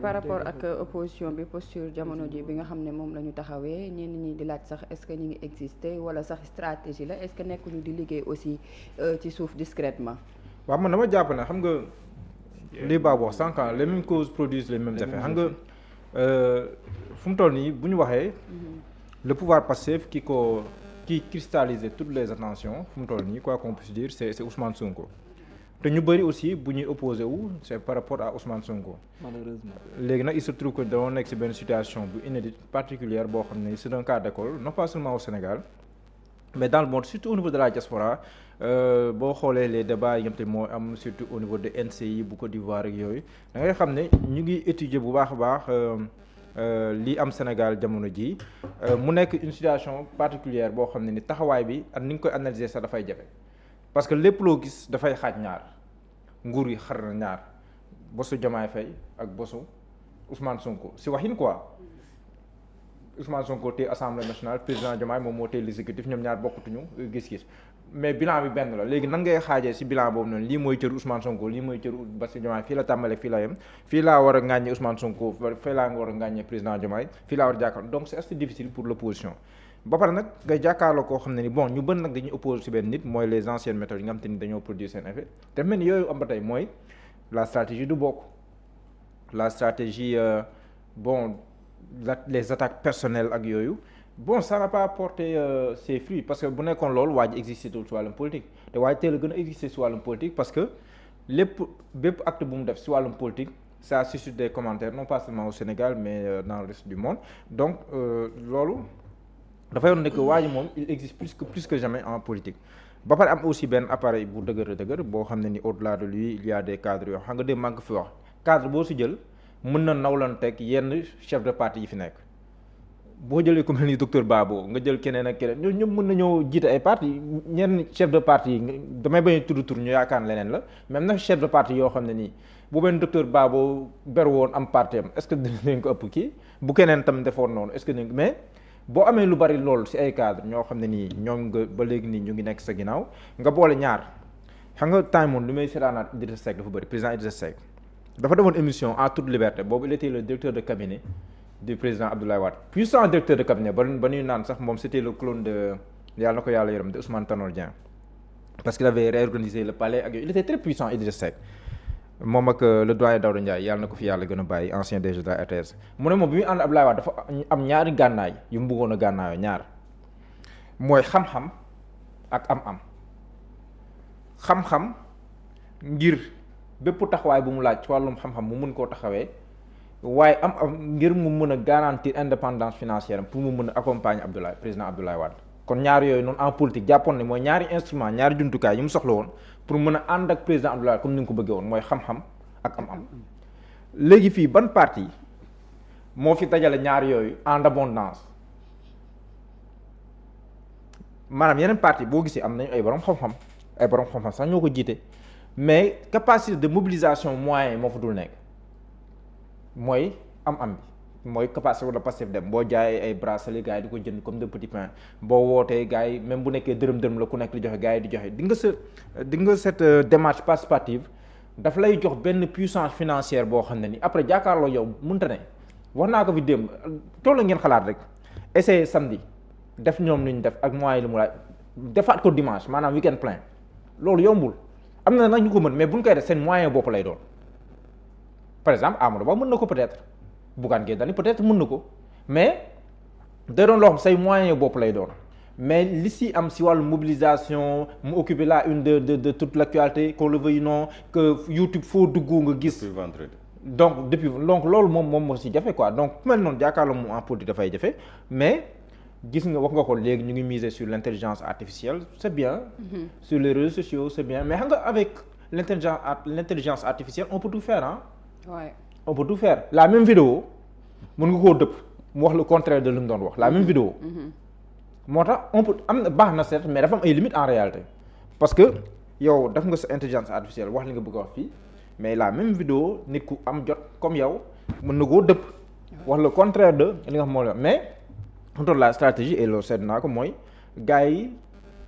par rapport ak opposition bi posture jamono ji bi nga xam ne moom la ñu taxawee ñenn ñi di laaj sax est-ce que ñu ngi exister wala sax stratégie la est-ce que nekkuñu di liggéey aussi ci suuf discrètement. waaw man dama jàpp ne xam nga li Babou wax sànq les mêmes causes produisent les mêmes effets xam nga fu mu toll nii bu ñu waxee. le pouvoir passif qui cristallise toutes les attentions fu mu toll nii quoi qu'on puisse dire c'est Ousmane Sonko. te ñu bëri aussi bu ñuy opposé wu c'est par rapport à Ousmane Sonko. malheureusement léegi nag il se trouve que dañoo nekk ci benn situation bu inédite particulière boo xam ne c'est un cas d'école non pas seulement au Sénégal mais dans le monde surtout au niveau de la diaspora boo xoolee les débats yi nga xam te moo am surtout au niveau de NCI bu Côte d'Ivoire ak yooyu da ngay xam ne ñu ngi étudier bu baax a baax lii am Sénégal jamono ji mu nekk une situation particulière boo xam ne ni taxawaay bi ak ni nga koy analyser sax dafay jafe. parce que lépp loo gis dafay xaaj ñaar nguur yi xar na ñaar bosu Diomaye Faye ak bosu Ousmane Sonko si waxin quoi Ousmane Sonko téye assemblée nationale président Diomaye moom moo téye l'exécutif ñoom ñaar bokkutuñu gis-gis mais bilan bi benn la léegi nan ngay xaajee si bilan boobu noonu lii mooy cëru Ousmane Sonko lii mooy cëru Bassirou Diomaye fii la tàmbalee fii la yem fii laa war a ŋàññee Ousmane Sonko fii laa war a ŋàññee président Diomaye fii laa war a jàkkaarloo donc c'est assez difficile pour l'opposition ba pare nag ngay jàkkaarloo koo xam ne ni bon ñu bëri nag dañuy opposé ci benn nit mooy les anciennes méthodes yi nga xam te ni dañoo produire seen effet te mel ni yooyu am ba tey mooy la stratégie du bokk la stratégie les attaques personnelles ak yooyu bon ça n'a pas porté ses fruits parce que bu nekkoon loolu waa ji existé tul ci wàllum politique te waa ji teel a gën a existé ci wàllum politique parce que bépp acte bu mu def ci wàllum politique ça suscite des commentaires non pas seulement au Sénégal mais dans le reste du monde donc loolu dafay yoon ne que waa ji moom il existe plus que jamais en politique ba pare am aussi benn appareil bu dëgër boo xam ne ni au-delà de lui il y a des cadres yoo xam nga dem maa ngi fi wax cadre boo si jël mën na nawlanteeg yenn chef de parti yi fi nekk boo jëlee ku mel ni docteur Babo nga jël keneen ak keneen ñoom ñëpp mën nañoo jiite ay parti ñenn chef de parti yi damay bañ a tudd tur ñu yaakaar leneen la même nag chef de parti yoo xam ne nii bu benn docteur Babo ber woon am parti am est-ce que dinañ ko ëpp kii bu keneen tam defoon noonu est-ce que dinañ mais boo amee lu bari loolu ci ay cadre ñoo xam ne nii ñoom nga ba léegi nii ñu ngi nekk sa ginnaaw nga boole ñaar xam nga time moom li may seetaanaat Idrissa Seck dafa bëri président Idrissa Seck dafa defoon émission en toute liberté boobu il était le directeur de cabinet du président Abdoulaye Wade puissant directeur de cabinet ba ñuy naan sax moom c'était le clone de yàlla na ko yàlla yërëm de Ousmane Tanor Dieng parce qu'il avait réorganisé le palais ak yooyu il était très puissant Idrissa Seck moom ak le doyen Daouda Ndiaye yàlla na ko fi yàlla gën a bàyyi ancien DG de la RTS mu ne moom bi muy ànd Abdoulaye Wade dafa am ñaari gànnaay yu mu bëggoon a gànnaayoo ñaar mooy xam-xam ak am-am xam-xam ngir bépp taxawaay bu mu laaj ci wàllum xam-xam mu mun koo taxawee waaye am ngir mu mën a garantir indépendance financière pour mu mën a accompagner président Abdoulaye Wade kon ñaari yooyu noonu en politique jàppoon ne mooy ñaari instrument ñaari jumtukaay yi mu soxla woon pour mën a ànd ak président Abdoulaye Wade comme ni nga ko bëggee woon mooy xam-xam ak am-am léegi fii ban parti moo fi dajale ñaari yooyu en abondance maanaam yeneen parti boo gisee am nañu ay borom xam-xam sax ñoo ko jiite mais capacité de mobilisation moyen moo fa dul nekk mooy am-am bi mooy capacité wala passif dem boo jaayee ay bracelet gars yi di ko jënd comme de petit pain boo wootee gars yi même bu nekkee dërëm la ku nekk di joxe gars yi di joxe di nga cette démarche participative daf lay jox benn puissance financière boo xam ne ni après jàkkaarloo yow mënta ne wax naa ko fi démb toll ngeen xalaat rek essayer samedi def ñoom lu ñu def ak moyens yi lu mu laaj defaat ko dimanche maanaam weekend plein loolu yombul am na nag ñu ko mën mais bu ñu koy def seen moyen bopp lay doon par exemple Amadou Ba mën na ko peut-être Bougane Gueye Dany peut-être mën na ko mais day doon loo xam say moyen bopp lay doon mais li si am si wàllu mobilisation mu occuper la une de toute l'actualité qu'on le veuille ou non que YouTube foo dugg nga gis. depuis vendredi. donc loolu moom moo si jafe quoi donc ku mel noonu jàkkaarloo moom en politique dafay jafe mais gis nga wax nga ko léegi ñu ngi miser sur l'intelligence artificielle c'est bien. Sur les réseaux sociaux c'est bien mais xam nga avec l'intelligence artificielle on peut tout faire ah. Ouais. On peut tout faire la même vidéo mën nga koo dëpp mu wax le contraire de lu mu doon wax la même vidéo moo tax on peut am na baax na certes mais dafa am ay limites en réalité parce que yow def nga sa intelligence artificielle wax li nga bëgg a wax fii mais la même vidéo nit ku am jot comme yow mën na koo dëpp wax le contraire de li nga xam moo la mais contre la stratégie et loolu seet naa ko mooy gars yi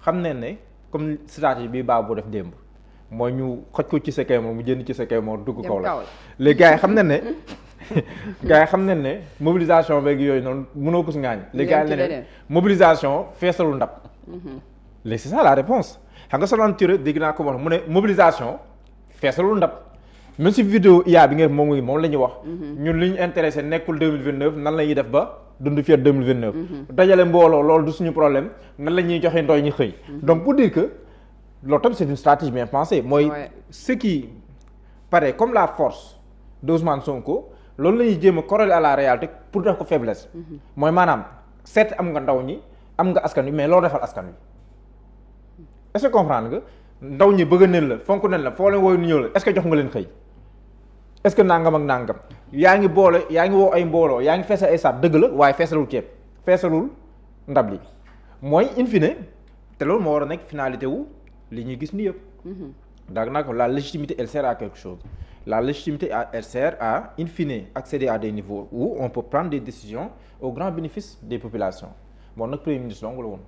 xam ne ne comme stratégie bi baa boo def démb mooy ñu xoj ko ci sa kay moom mu jënd ci sa kay moom dugg kaw la les gars yi xam ne gars yi xam nañ ne mobilisation beeg yooyu noonu mënoo ko si ngaañ. léegi gars yi ne mobilisation feesalul ndab. léegi c'est ça la réponse xam nga Solange Touré dégg naa ko wax mu ne mobilisation feesalul ndab même si vidéo IA bi ngeen moom la ñuy wax. ñun li ñu intéressé nekkul 2029 nan la ñuy def ba dund fii 2029. dajale mbooloo loolu du suñu problème nan la ñuy joxe ndooy ñu xëy. donc pour dire que loolu tam c'est une stratégie bien pensée mooy ce qui paraît comme la force d'Ousmane Sonko loolu la ñuy jéem a corréler à la réalité pour def ko faiblesse. mooy maanaam certes am nga ndaw ñi am nga askan wi mais loo defal askan wi. est-ce que comprendre nga ndaw ñi bëgg nañ la fonk nañ la foo leen wooyu ñëw la est-ce que jox nga leen xëy est-ce que nangam ak nangam yaa ngi woo ay mbooloo yaa ngi feesal ay saat dëgg la waaye feesalul ceeb feesalul ndab li mooy in fine te loolu moo war a nekk finalité wu li ñuy gis ni yëpp. donc nag la légitimité elle sert à quelque chose la légitimité elle sert à in fine accéder à des niveaux où on peut prendre des décisions au grand bénéfice des populations bon nag premier ministre dong la woon.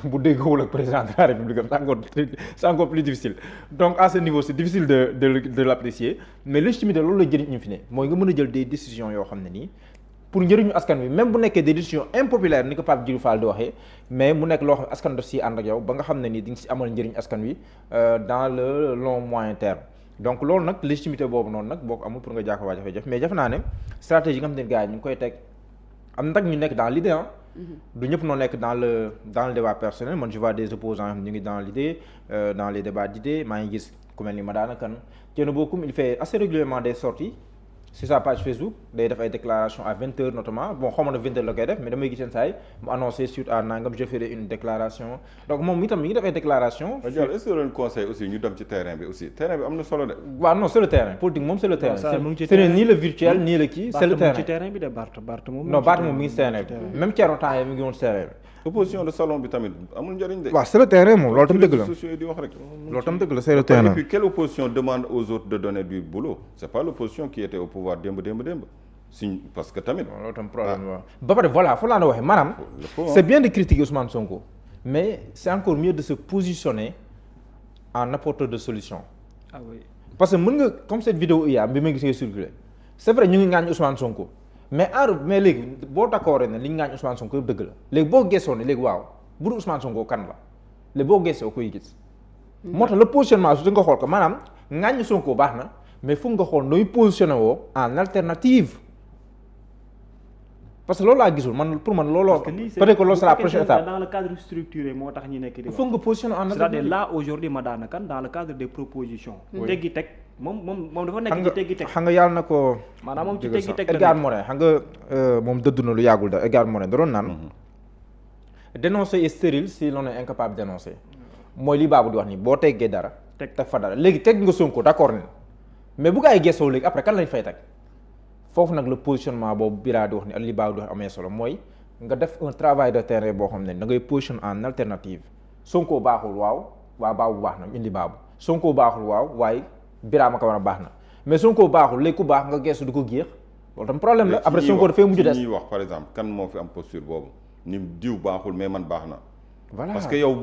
bu déggoowul ak président de la République c'est encore plus difficile donc à ce niveau c'est difficile de l'apprécier mais légitimité loolu la jëriñ ñu fi ne mooy nga mën a jël des décisions yoo xam ne nii pour njëriñu askan wi même bu nekkee des décisions impopulaires ni ko Pape Djibril Fall di waxee mais mu nekk loo xam askan daf si ànd ak yow ba nga xam ne nii di nga si amal njëriñ askan wi dans le long moyen terme donc loolu nag légitimité boobu noonu nag boo ko amul pour nga jàkko waa jafe-jafe mais jafe naa ne stratégie nga xam ne gars yi ñu ngi koy teg am nag ñu nekk dans l'idée du ñëpp noo nekk dans le débat personnel man je vois des opposants ñu ngi dans l'idée dans les débats d'idées maa ngi gis ku mel ni Madana Kane Thierno Bocoum il fait assez régulièrement des sorties sur sa page Facebook day def ay déclarations à 20h notamment bon xaw ma na 20h la koy def mais damay gis seen saa yi mu annoncé suite à nangam je ferai une déclaration donc moom itam mi ngi def ay déclarations. est-ce que doon conseil aussi ñu dem ci terrain bi aussi terrain bi am na solo de. waaw non c'est le terrain politique moom c'est le terrain. ce n'est ni le virtuel ni le kii c'est le terrain. ci terrain bi de Barth moom. non Barth moom mi ngi terrain bi même Thierno temps mi ngi woon terrain bi. opposition de salon bi tamit amul njëriñ de. waaw c'est le terrain moom loolu tam dëgg la. sociaux yi di wax rek. loolu tam dëgg la c'est le terrain. et puis quelle opposition demande aux autres de donner du boulot c'est pas l'opposition qui était au pouvoir démb si parce que tamit. loolu tam problème waaw. ba pare voilà foofu laa doon waxee maanaam. c'est bien de critiquer Ousmane Sonko. mais c'est encore mieux de se positionner en apporteur de solution. ah oui parce que mën nga comme cette vidéo IA bi ma gis nga circuler c'est vrai ñu ngi ngaañ Ousmane Sonko. mais mais léegi boo d'accord ne li ñu ngaañ Ousmane Sonko yëpp dëgg la léegi boo gëstoo ne léegi waaw bu dul Ousmane Sonko kan la léegi boo gëstoo koy gis. moo tax le positionnement su nga xool ko maanaam ngaañ Sonko baax na mais fu nga xool nooy positionné woo en alternative parce que loolu laa gisul man pour man looloo. peut-être que loolu c'est la prochaine étape. dans le cadre structuré moo tax ñu nekk di wax. il faut nga positionné en alternative. c'est-à-dire là aujourd'hui Madana Kane dans le cadre des propositions. teggi teg moom dafa nekk ci teggi teg. xam nga yàlla na ko. maanaam moom ci teggi teg Edgar Morin xam nga moom dëdd na lu yàggul da Edgar Morin da doon naan. dénoncer est stérile si l'on est incapable de dénoncer. mooy li baabu di wax nii boo teggee dara. teg fa dara léegi teg nga Sonko d'accord ni mais bu gaa yi gëstoo léegi après kan lañ fay teg. foofu nag le positionnement boobu biraa di wax ni ak li baabu di wax amee solo mooy nga def un travail de terrain boo xam ne da ngay position en alternative Sonko baaxul waaw baabu baax na indi baabu Sonko baaxul waaw waaye biraa ma ko war a baax na mais Sonko baaxul léegi ku baax nga gestu di ko géex loolu tam problème la après Sonko dafay mujj des ñuy wax par exemple kan moo fi am posture boobu ni diw baaxul mais man baax na voilà parce que yow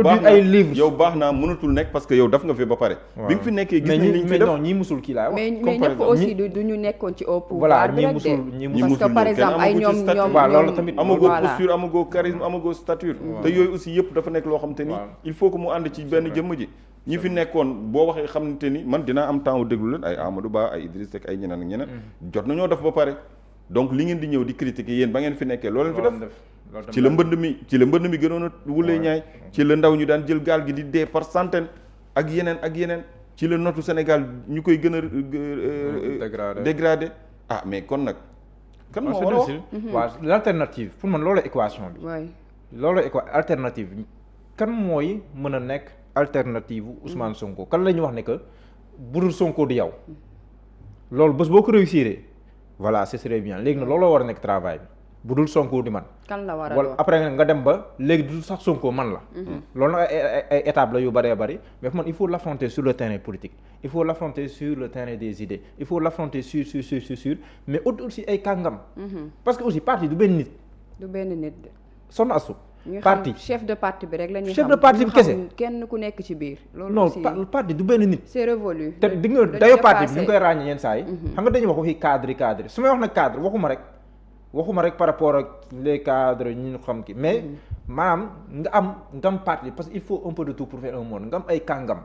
baax na ay livres yow baax naa mënatul nekk parce que yow daf nga fi ba pare. bi nga fi nekkee gis nañ li ñu fi def mais non ñii musul kii laay wax. mais ñëpp aussi du ñu nekkoon ci au pouvoir. voilà ñii musul parce que par exemple ay ñoom loolu tamit amagoo posture amagoo charisme amagoo stature. te yooyu aussi yëpp dafa nekk loo xam te ni. il faut que mu ànd ci benn jëmm ji. ñi fi nekkoon boo waxee xamante ni man dinaa am temps wu déglu leen ay Amadou Ba ay Idriss Seck ay ñeneen ak ñeneen. jot nañoo def ba pare donc li ngeen di ñëw di critiquer yéen ba ngeen fi nekkee loo leen fi def. ci la mbënd mi gënoon a wulee ñaay ci la ndaw ñu daan jël gaal gi di dee par centaine ak yeneen ci la notu Sénégal ñu koy gën a dégradé mais kon nag kan moo war a wax waaw l'alternative pour man loolu équation bi loolu alternative kan mooy mën a nekk alternative Ousmane Sonko kan la ñu wax ne que budul Sonko di yow loolu bés boo ko réussir voilà ce serait bien léegi nag looloo war a nekk travail bi bu dul Sonko di man. kan la war a wala après nga dem ba léegi du sax Sonko man la. loolu nag ay étapes la yu bëree bëri mais man il faut l'affronter sur le terrain politique il faut l'affronter sur le terrain des idées il faut l'affronter sur mais aussi ay kàngam. parce que aussi parti du benn nit. du benn nit de. Soxna Astou parti chef de parti bi rek la ñuy chef de parti bi kese kenn ku nekk ci biir. loolu non aussi parti du benn nit. c'est révolu. te di nga dayo parti bi ñu ngi koy ràññee yenn saa yi. xam nga dañuy wax waxi cadre su may wax nag cadre waxuma rek par rapport ak les cadres ñu xam ki mais maanaam nga am parti parce que il faut un peu de tout pour faire un monde nga am ay kàngam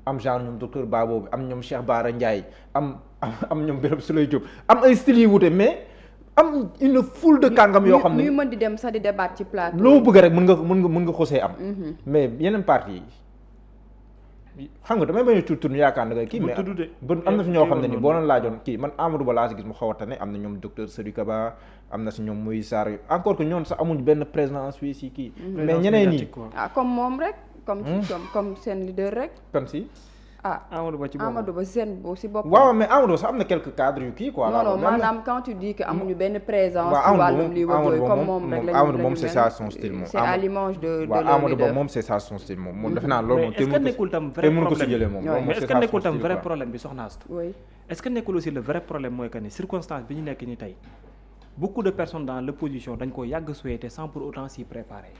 am genre ñoom docteur Babo bi am ñoom Cheikh Bara Ndiaye am ñoom Birame Souleye Diop am ay style yu wute mais am une foule de kàngam yoo xam ne ñuy mën di dem sax di débat ci plateau. loo bëgg rek mën nga xosee am. mais yeneen parti yi xam nga damay bañ a tur ñu yaakaar na kii mais am na fi ñoo xam ne ni boo leen laajoon kii man Amadou Ba laa si gis mu xaw a tane am na ñoom docteur Sadou Kaba am na si ñoom Moïse Sarr encore que ñoon sax amuñ benn président suisse yi kii mais ñeneen ñi comme moom rek comme seen leader rek kan si Amadou Ba ci boppam Amadou Ba seen si boppam. waaw mais Amadou Ba sax am na quelques cadres yu kii quoi. non maanaam quand tu dis que amuñu benn présence. ci wàllum lii wala comme moom rek la ñu Amadou moom c'est ça son style moom. c'est à l'image de waaw Amadou Ba moom c'est ça son style moom defe naa loolu moom. est-ce que nekkul tam vrai problème ko si jëlee moom. mais est-ce que nekkul tam vrai problème bi soxna Astou. oui est-ce que nekkul aussi le vrai problème mooy que ni circonstance bi ñu nekk ni tey beaucoup de personnes dans l'opposition dañ ko yàgg souhaiter sans pour autant s'y préparer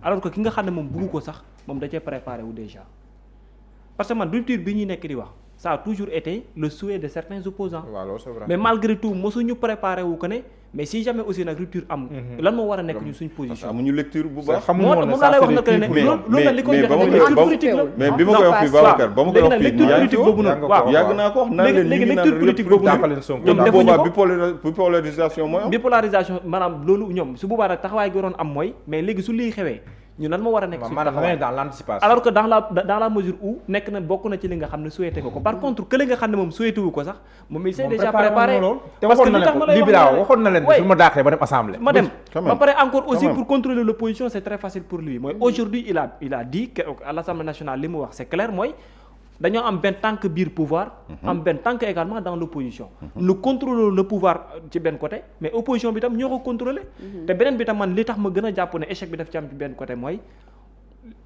alors que ki nga xam ne moom bëggu ko sax moom da cee préparé wu déjà. parce que man rupture bi ñuy nekk di wax ça a toujours été le souhait de certains opposants waaw c'est vrai. mais malgré tout mosuñu préparé wu ko ne mais si jamais aussi nag rupture am lan moo war a nekk ñu suñ position amuñu lecture bu baax moom laa lay wax nag ne loolu la li koy joxe lecture politique la mais bi ma koy wax fii Babacar ba ma koy wax fii lecture politique boobu noonu waaw yàgg naa ko wax naan leen léegi lecture politique boobu ñoom defuñu ko bipolarisation mooy am bipolarisation maanaam loolu ñoom su boobaa nag taxawaay gi waroon am mooy mais léegi su lii xewee ñu lan moo war a nekk suñu taxawaay dans l'anticipation alors que dans la mesure où nekk na bokk na ci li nga xam ne souhaité nga ko par contre que li nga xam ne moom souhaité wu ko sax moom il s'est déjà préparé parce que li tax ma lay waxoon na leen su ma daaxee ba dem assemblée ma dem ba pare encore aussi pour contrôler l'opposition c'est très facile pour lui mooy aujourd'hui il a dit que à l'Assemblée nationale li mu wax c'est clair mooy dañoo am benn tànk biir pouvoir am benn tànk également dans l'opposition nous contrôlons le pouvoir ci benn côté mais opposition bi tam ñoo ko contrôler te beneen bi tam man li tax ma gën a jàpp ne échec bi daf ci am ci benn côté mooy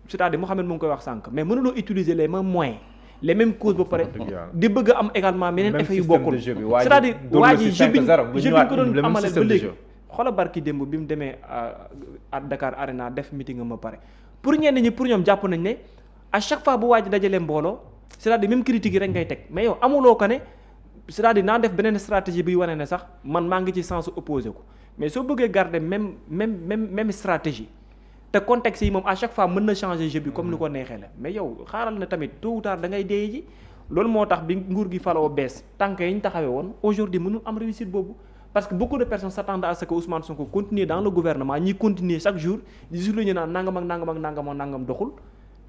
c'est-à-dire Mouhamed mu ngi koy wax sànq mais mënuloo utiliser les mêmes moyens les mêmes causes ba pare di bëgg a am également meneen effet yu bokkul c'est-à-dire waa ji jeu bi ko doon amale ba léegi xoola barki démb bi mu demee à Dakar Arena def meeting am ba pare pour ñenn ñi pour ñoom jàpp nañ ne à chaque fois bu waa ji dajalee mbooloo c'est-à-dire même critique yi rek ngay teg mais yow amuloo ko ne c'est-à-dire naa def beneen stratégie bi wane ne sax man maa ngi ci sens opposé ko mais soo bëggee garder même stratégie te contexte yi moom à chaque fois mën na changer jeu bi comme ni ko neexee la mais yow xaaral na tamit tôt ou tard da ngay dee ji loolu moo tax bi nguur gi faloo bees tànk yi ñu taxawee woon aujourd'hui mënul am réussite boobu parce que beaucoup de personnes s'attendent à ce que Ousmane Sonko continue dans le gouvernement ñi continuer chaque jour di souligner naan nangam doxul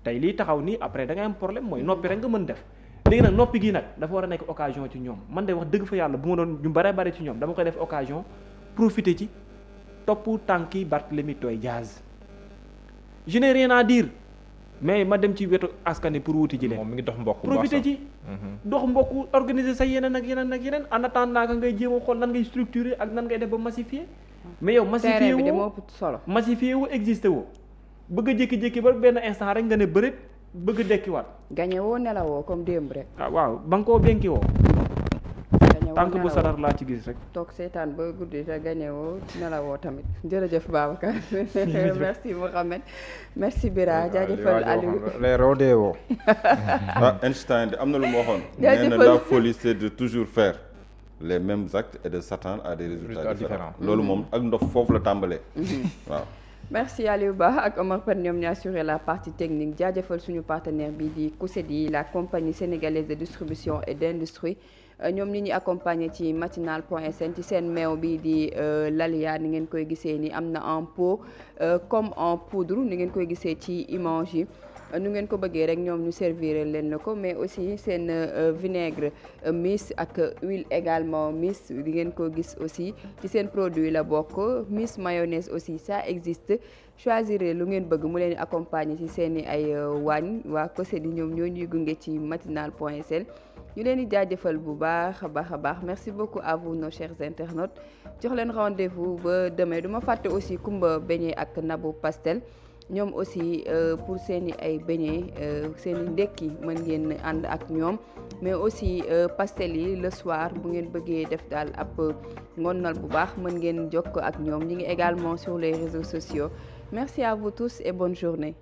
tey lii taxaw nii après da ngay am problème mooy noppi rek nga mën def léegi nag noppi gi nag dafa war a nekk occasion ci ñoom man de wax dëgg fa yàlla bu ma doon ñu bare ci ñoom dama koy def occasion profiter ci topp tànki Barthélémy Dias je n'ai rien à dire mais ma dem ci wetu askani pour wuti ji leen moom mi ngi dox mbokk profiter ci dox mbokk organiser sa yeneen ak yeneen en attendant nga ngay jéem a xool nan ngay structurer ak nan ngay def ba massifier mais yow massifier woo exister woo bëgg a jékki-jékki ba benn instant rek nga ne bëreet bëgg a dekkiwaat. gañe woo nelawoo comme démb rek. ah waaw ba nga koo benki woo. tànk bu sarar laa ci gis rek. toog seetaan ba guddi te gañe woo nelawoo tamit jërëjëf Babacar. merci Mohamed merci Bira jaajëfal Aliou. les rodé woo. Einstein am na lu ma waxoon. nee na la folie c'est de toujours faire les mêmes actes et de s'attendre à des résultats différents. loolu moom ak ndox foofu la tàmbalee. waaw. merci Aliou Ba ak Omar Pène ñoom ñoo assuré la partie technique jaajëfal suñu partenaire bi di COSEDI la compagnie sénégalaise de distribution et d'industrie ñoom ñi accompagner ci matinal.sn ci seen meew bi di Lalia ni ngeen koy gisee ni am na en pot comme en poudre ni ngeen koy gisee ci image yi nu ngeen ko bëggee rek ñoom ñu servir leen na ko mais aussi seen vinaigre Miss ak huile également Miss di ngeen ko gis aussi ci seen produit la bokk Miss mayonnaise aussi ça existe choisir lu ngeen bëgg mu leen accompagner ci seen i ay waañ waa COSEDI ñoom ñoo ñuy gunge ci matinal.sn ñu leen di jaajëfal bu baax a baax merci beaucoup à vous nos chers internautes jox leen rendez-vous ba demain du ma fàtte aussi Kumba Beignet ak Nabou Pastel ñoom aussi pour seeni ay beignet seeni ndekki mën ngeen ànd ak ñoom mais aussi pastel yi le soir bu ngeen bëggee def daal ab ngonnal bu baax mën ngeen jokk ak ñoom ñi ngi également sur les réseaux sociaux merci à vous tous et bonne journée